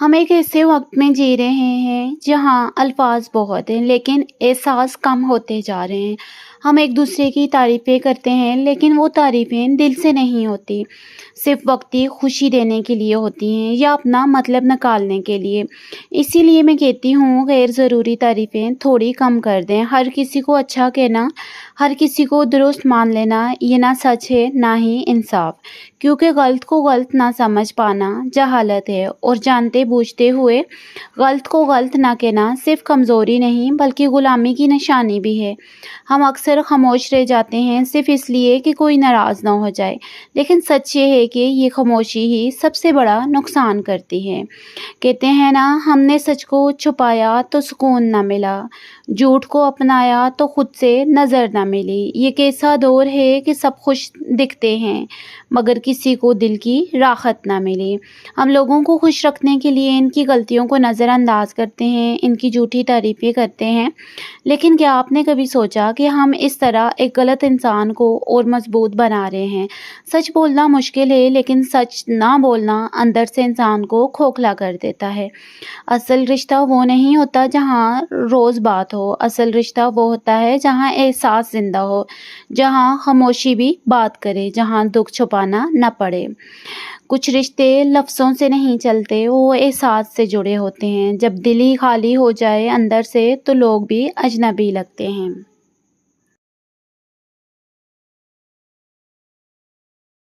ہم ایک ایسے وقت میں جی رہے ہیں جہاں الفاظ بہت ہیں لیکن احساس کم ہوتے جا رہے ہیں۔ ہم ایک دوسرے کی تعریفیں کرتے ہیں لیکن وہ تعریفیں دل سے نہیں ہوتی، صرف وقتی خوشی دینے کے لیے ہوتی ہیں یا اپنا مطلب نکالنے کے لیے۔ اسی لیے میں کہتی ہوں غیر ضروری تعریفیں تھوڑی کم کر دیں۔ ہر کسی کو اچھا کہنا، ہر کسی کو درست مان لینا، یہ نہ سچ ہے نہ ہی انصاف، کیونکہ غلط کو غلط نہ سمجھ پانا جہالت ہے، اور جانتے بوجھتے ہوئے غلط کو غلط نہ کہنا صرف کمزوری نہیں بلکہ غلامی کی نشانی بھی ہے۔ ہم اکثر خاموش رہ جاتے ہیں صرف اس لیے کہ کوئی ناراض نہ ہو جائے، لیکن سچ یہ ہے کہ یہ خاموشی ہی سب سے بڑا نقصان کرتی ہے۔ کہتے ہیں نا، ہم نے سچ کو چھپایا تو سکون نہ ملا، جھوٹ کو اپنایا تو خود سے نظر نہ ملی۔ یہ کیسا دور ہے کہ سب خوش دکھتے ہیں مگر کسی کو دل کی راحت نہ ملی۔ ہم لوگوں کو خوش رکھنے کے لیے ان کی غلطیوں کو نظر انداز کرتے ہیں، ان کی جھوٹی تعریفیں کرتے ہیں، لیکن کیا آپ نے کبھی سوچا کہ ہم اس طرح ایک غلط انسان کو اور مضبوط بنا رہے ہیں؟ سچ بولنا مشکل ہے لیکن سچ نہ بولنا اندر سے انسان کو کھوکھلا کر دیتا ہے۔ اصل رشتہ وہ نہیں ہوتا جہاں روز بات ہو، اصل رشتہ وہ ہوتا ہے جہاں احساس زندہ ہو، جہاں خاموشی بھی بات کرے، جہاں دکھ چھپانا نہ پڑے۔ کچھ رشتے لفظوں سے نہیں چلتے، وہ احساس سے جڑے ہوتے ہیں۔ جب دل ہی خالی ہو جائے اندر سے تو لوگ بھی اجنبی لگتے ہیں۔